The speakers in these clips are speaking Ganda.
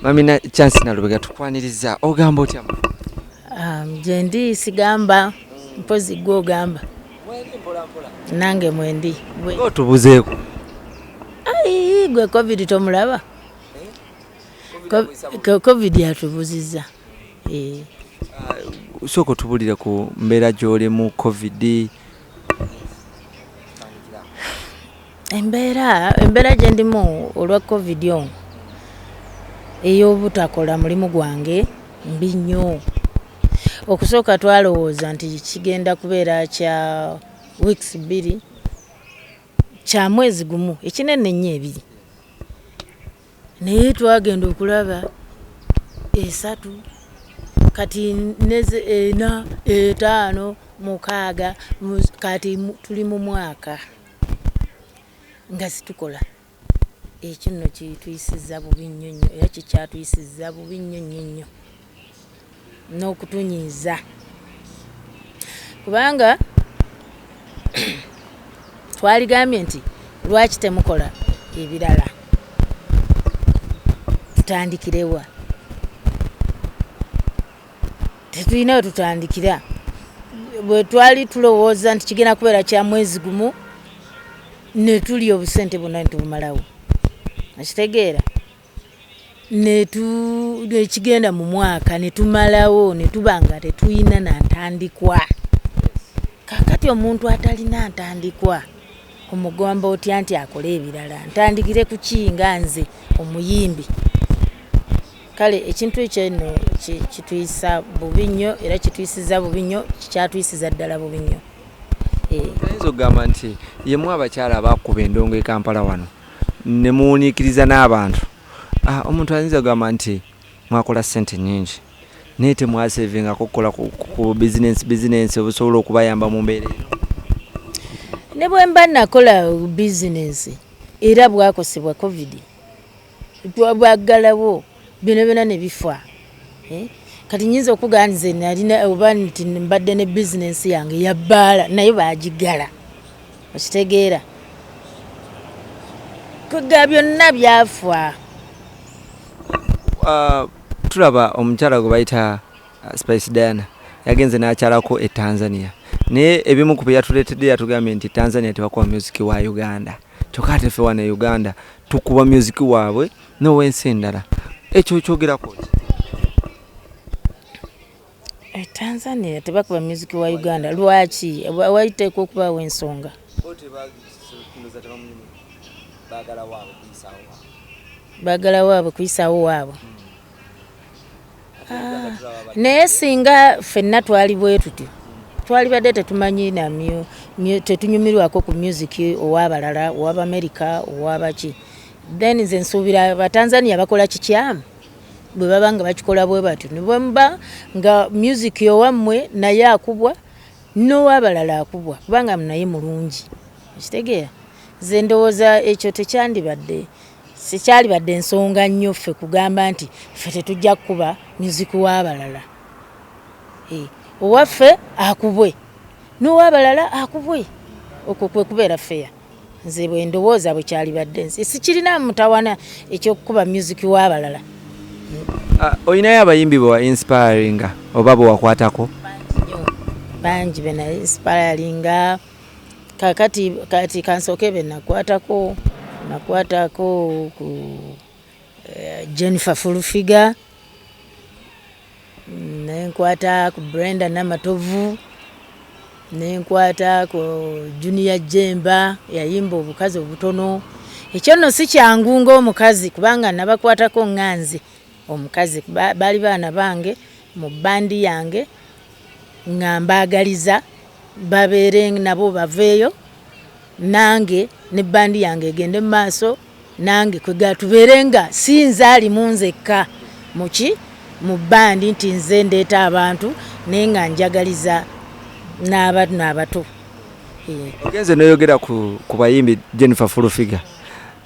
Mamina chance nalubega tukwaniriza ogamba otya? Jendi sigamba mpozi gwo gamba. Nange mwendi. Otubuzeeko. Gwe COVID tomulaba? COVID yatubuziza. Soko tubulire ku mbeera gy'oli mu COVID. Embeera gye ndimu olwa COVID ono ey'obutakola mulimu gwange mbi nnyo. Okusooka twalowooza nti kigenda kubeera kya weeks 2 kya mwezi gumu ekinene nnyo 2 naye twagenda okulaba 3 kati neze 4 5 6 kati tuli mu mwaka nga situkola. Ekyo nno kituyisiza bubi nnyo nnyo era kikyatuyisiza bubi nnyo nnyo n'okutunyiiza kubanga twaligambye nti lwaki temukola ebirala tutandikirewa tetulina we tutandikira bwe twali tulowooza nti kigenda kubeera kya mwezi gumu ne tuli obusente bwonna ne tubumalawo akitegeera nekigenda mu mwaka ne tumalawo ne tuba nga tetulina na ntandikwa. Kakati omuntu atalina ntandikwa omugamba otya nti akole ebirala ntandikire ku ki nga nze omuyimbi? Kale ekintu ekyo nno kituyisa bubi nnyo era kituyisiza bubi nnyo kyatuyisiza ddala bubi nnyo. Ayinza okugamba nti yemu abakyala abakuba endongo e Kampala wano ne muwuniikiriza n'abantu. Omuntu ayinza okugamba nti mwakola ssente nnyingi naye temwasevingako okukola ku bizinensi obusobola okubayamba mu mbeera eno. Ne bwe mba nakola bizinensi era bwakosebwa COVID bwaggalawo bino byonna ne bifa. Kati nyinza okugamba nze nalina oba nti mbadde ne bizinensi yange yabbaala naye baagigala okitegeera kuga byonna byafa. Tulaba omukyala gwe bayita Spice Diana yagenze n'akyalako e Tanzania naye ebimu ku bye yatuleetedde yatugambye nti Tanzania tebakuba music wa Uganda kyokka ate ffe wano e Uganda tukuba music waabwe n'ow'ensi endala. Ekyo kyogerako ki? Tanzania tebakuba music wa Uganda lwaki? Wayiteekwa okubaawo ensonga. Baagala waabwe kuyisaawo waabwe. Naye singa ffenna twali bwe tutyo twalibadde tetumanyi namyo tetunyumirwako ku music ow'abalala ow'Amerika ow'abaki then nze nsuubira Abatanzania bakola kikyamu bwe baba nga bakikola bwe batyo ne bwe mba nga music owammwe naye akubwa n'ow'abalala akubwa kubanga naye mulungi ekitegeera. Nze ndowooza ekyo sikyalibadde ensonga nnyo ffe kugamba nti ffe tetujja kukuba music w'abalala. Owaffe akubwe n'ow'abalala akubwe okwo kwe kubeera feya. Nze bwe ndowooza bwe kyalibadde nsi sikirina mutawana ekyokukuba music w'abalala. Olinayo abayimbi bwe wa inspiringa oba bwe wakwatako? Bangi be na inspiringa kati kansooke be nakwatako ku Jennifer Fulufiga nenkwata ku Brenda Namatovu nenkwata ku Junior Jemba yayimba obukazi obutono. Ekyo nno si kyangu ng'omukazi kubanga nabakwatako nganze omukazi bali baana bange mu bandi yange nga mbaagaliza babeere nabo baveeyo nange ne bandi yange egende mu maaso nange kwega tubeere nga si nzaali mu nzekka mu bandi nti nze ndeeta abantu naye nga njagaliza n'abato. Ogenze n'oyogera ku bayimbi Jennifer Fulufiga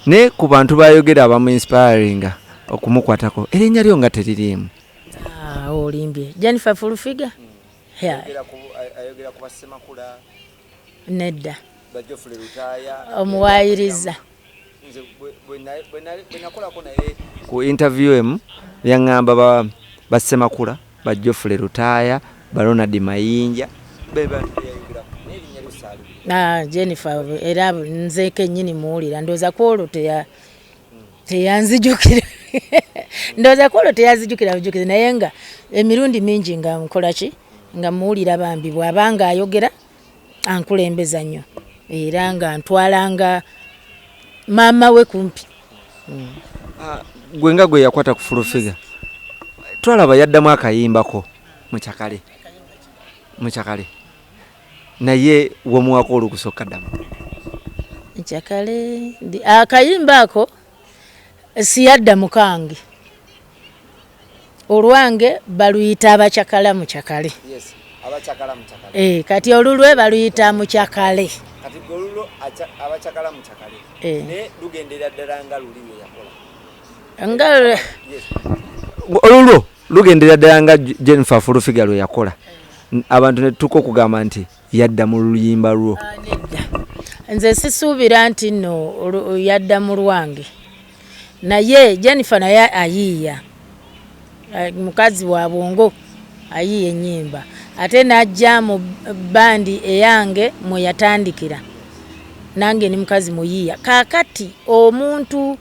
ne ku bantu bayogera abamu inspiringa okumukwatako erinnya lyo nga teririimu. Olimbye Jennifer Fulufiga ayogera ku Bassemakula nedda omuwaayiriza Benakolako naye ku interview emu yaŋŋamba Bassemakula, ba Geoffrey Lutaaya, ba Ronald Mayinja Jennifer era nze kennyini muwulira ndowooza ku olwo teyanzijukira ndowooza ku olwo teyanzijukira bujukizi naye nga emirundi mingi nga nkola ki nga muwulira bambi bw'abanga ayogera ankulembeza nnyo era nga ntwalanga maama we kumpi. Gwe nga gwe yakwata ku Full-Figure twalaba yaddamu akayimbako mukyakale naye womuwako olukusooka ddamu mukyakale akayimba ako siyadda mukange olwange baluyita abakyakala mukyakale. Kati olulwe baluyita mukyakale lugenderera ddala nga luli lwe yakola olulwo lugenderera ddala nga Jennifer Full-Figure lwe yakola abantu ne tuko okugamba nti yadda mu luyimba lwo. Nze sisuubira nti nno yadda mu lwange naye Jennifer naye ayiiya mukazi wa Bwongo ayiiya ennyimba ate n'ajja mu bandi eyange mwe yatandikira nange ni mukazi muyiiya. Kaakati omuntu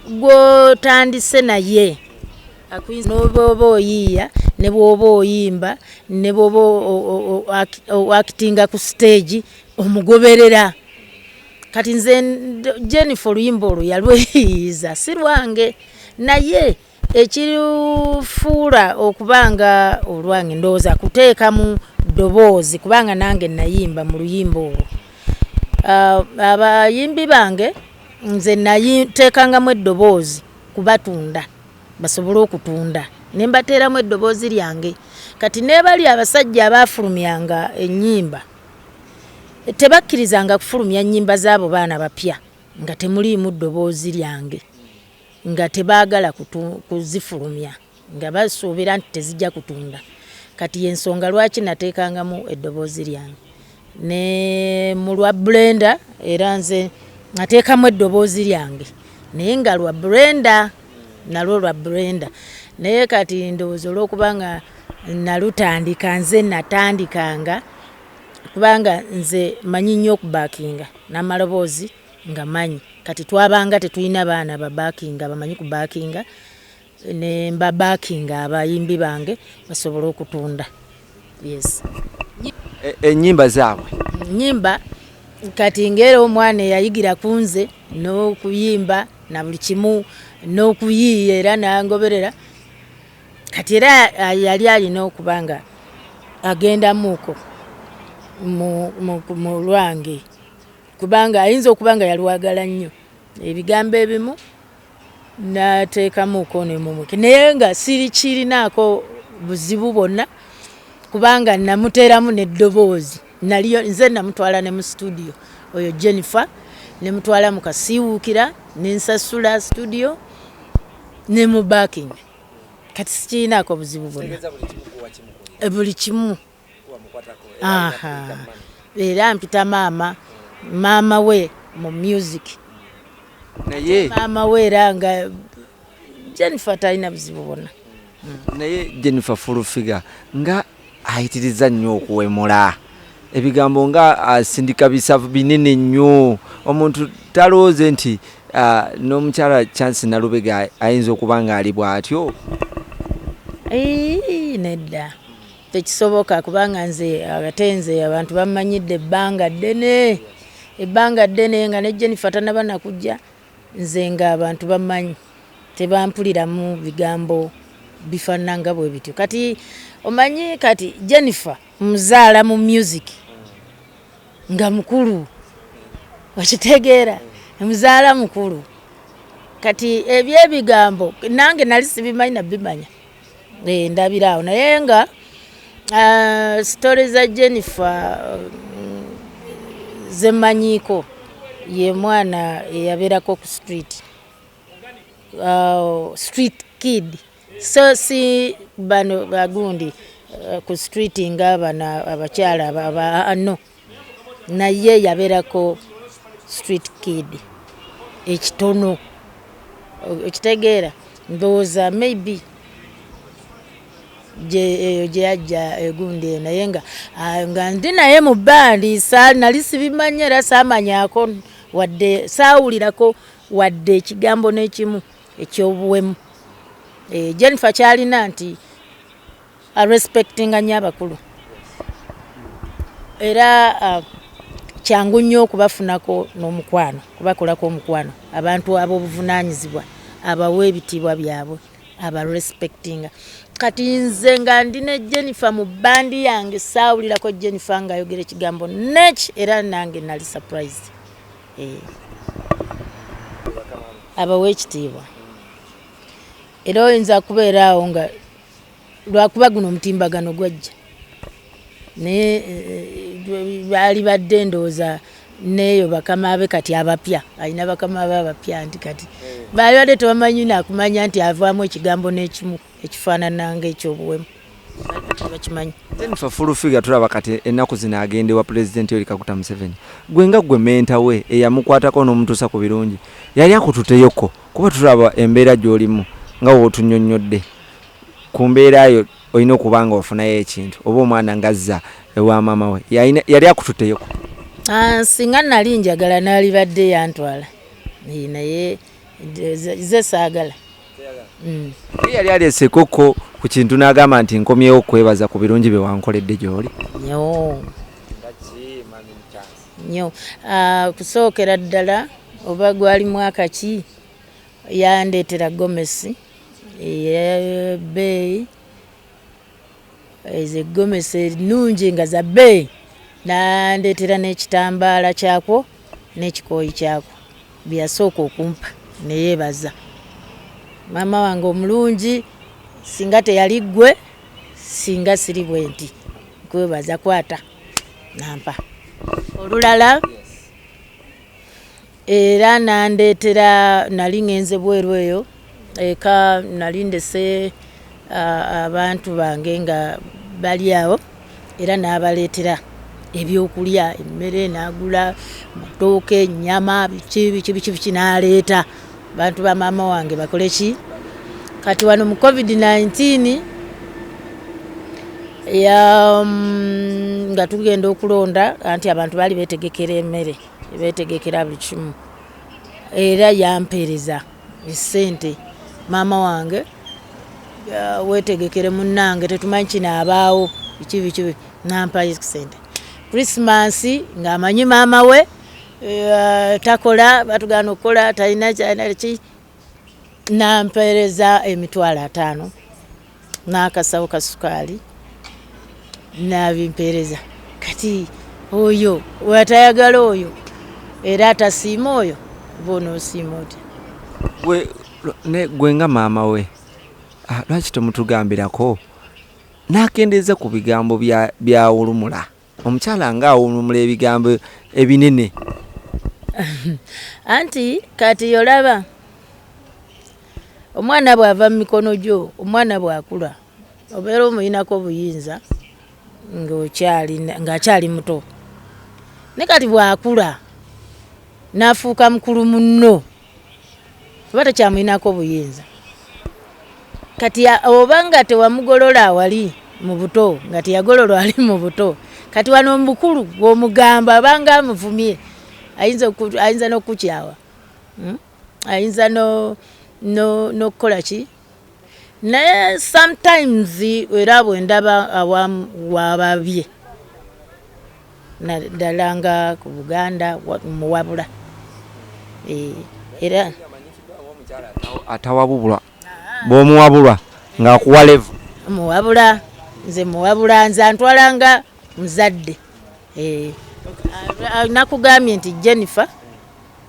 gw'otandise naye n'oba oyiiya ne bw'oba oyimba ne bw'oba akitinga ku stage omugoberera. Kati nze Jennifer oluyimba olwo yalweyiiza si lwange naye ekirufuula okubanga olwange ndowooza kuteekamu ddoboozi kubanga nange nayimba mu luyimba olwo. Abayimbi bange nze nateekangamu eddoboozi kubatunda basobole okutunda ne mbateeramu eddoboozi lyange. Kati neebali abasajja abaafulumyanga ennyimba tebakkirizanga kufulumya nnyimba z'abo baana bapya nga temuliimu ddoboozi lyange nga tebaagala kuzifulumya nga basuubira nti tezijja kutunda. Kati y'ensonga lwaki nateekangamu eddoboozi lyange ne mu lwa Brenda era nze nateekamu eddoboozi lyange naye nga lwa Brenda nalwo lwa Brenda naye kati ndowooza olw'okubanga nalutandika nze natandikanga kubanga nze manyi nnyo okubaakinga n'amaloboozi nga manyi. Kati twabanga tetulina baana babaakinga bamanyi kubaakinga ne mbabaakinga abayimbi bange basobole okutunda. Ennyimba zaabwe nnyimba kati ng'era omwana eyayigira ku nze n'okuyimba na buli kimu n'okuyiiya era n'angoberera kati era yali alina okubanga agendamuuko mu lwange kubanga ayinza okubanga yalwagala nnyo ebigambo ebimu n'ateekamuuko nemumuke naye nga kirinaako buzibu bwonna kubanga namuteeramu n'eddoboozi nze namutwala ne mu studio oyo Jennifer ne mutwala mu kasiiwuukira ne nsasula studio ne mu backing kati sikirinaako buzibu bwonna buli kimu. Era mpita maama we mu music naye maama we era nga Jennifer talina buzibu bwonna. Naye Jennifer Full-Figure nga ayitiriza nnyo okuwemula ebigambo nga asindika bisavu binene nnyo omuntu talooze nti n'omukyala Chance Nalubega ayinza okuba nga ali bw'atyo. Nedda tekisoboka kubanga nze ate nze abantu bamanyidde ebbanga ddene nga ne Jennifer tanaba nakujja nze nga abantu bamanyi tebampuliramu bigambo bifaananga bwe bityo. Kati omanyi kati Jennifer muzaala mu music nga mukulu wakitegeera muzaala mukulu kati ebyebigambo nange nali sibimanyi nabimanya ndabiraawo naye nga story za Jennifer zemanyiiko ye mwana eyabeerako ku street kid so si bano bagundi ku street nga bana abakyala no naye yabeerako street kid ekitono ekitegeera ndowooza maybe gye yajja egundi naye nga ndi naye mu bbandi nali sibimanya era saamanyako wadde saawulirako wadde ekigambo n'ekimu ekyobuwemu. Jennifer kyalina nti arespectinga nnyo abakulu era kyangu nnyo okubafunako n'omukwano kubakolako omukwano abantu ab'obuvunaanyizibwa abawa ebitiibwa byabwe abarespectinga. Kati nze nga ndi ne Jennifer mu bbandi yange saawulirako Jennifer ng'ayogera ekigambo neki era nange nali surprise. Abawa ekitiibwa era oyinza kubeera awo nga lwakuba guno omutimbagano gwajja naye baali badde ndowooza neeyo bakama be kati abapya alina bakama be abapya nti kati baali badde tebamanyi nakumanya nti avaamu ekigambo n'ekimu ekifaanana ng'ekyobuwemu bakimanyi. Jennifer Fulufiga tulaba kati ennaku zino agenda ewa Pulezidenti Yoweri Kaguta Museveni. Gwe nga gwe menta we eyamukwatako n'omutuusa ku birungi yali akututeyoko kuba tulaba embeera gy'olimu nga wootunnyonnyodde ku mbeera yo olina okuba nga ofunayo ekintu oba omwana ngazza ewa maama we yali akututeyoko. Singa nali njagala naali badde yantwala naye ze saagala. Yali aleese koko ku kintu n'agamba nti nkomyewo okwebaza ku birungi bye wankoledde gy'oli. Nnyo kusookera ddala oba gwali mwaka ki yandeetera gomesi ey'ebbeeyi ezo gomesi ennungi nga za bbeeyi nandeetera n'ekitambaala kyakwo n'ekikooyi kyakwo byasooka okumpa neyeebaza. Maama wange omulungi singa teyali ggwe singa siri bwe nti nkwebaza kwata nampa olulala. Era nandeetera nali ngenze bweru eyo eka nali ndese abantu bange nga bali awo era n'abaleetera ebyokulya emmere n'agula matooke ennyama biki n'aleeta bantu ba maama wange bakole ki. Kati wano mu COVID-19 nga tugenda okulonda anti abantu baali beetegekera emmere beetegekera buli kimu era yampeereza esente maama wange weetegekere munnange tetumanyi kinaabaawo biki nampayo sente. Christmas ng'amanyi maama we takola batugaana okukola talina ki nampeereza $50 n'akasawo ka sukaali n'abimpeereza. Kati oyo watayagala oyo era atasiima oyo bona osiima otya? Gwe nga maama we lwaki temutugambirako n'akendeeza ku bigambo byawulumula omukyala nga awulumula ebigambo ebinene? Anti kati yolaba omwana bw'ava mu mikono gyo omwana bw'akula obeera omuyinako obuyinza ng'akyali muto ne kati bw'akula n'afuuka mukulu munno oba tekyamuyinako obuyinza. Kati oba nga tewamugolola awali mu buto nga teyagololwa ali mu buto kati wano mu bukulu bw'omugamba abanga amuvumye ayinza n'okukyawa ayinza n'okukola ki. Naye sometimes era bwe ndaba wababye naddala nga ku Buganda muwabula era atawabulwa bw'omuwabulwa ng'akuwa levu muwabula nze antwala nga muzadde. Nakugambye nti Jennifer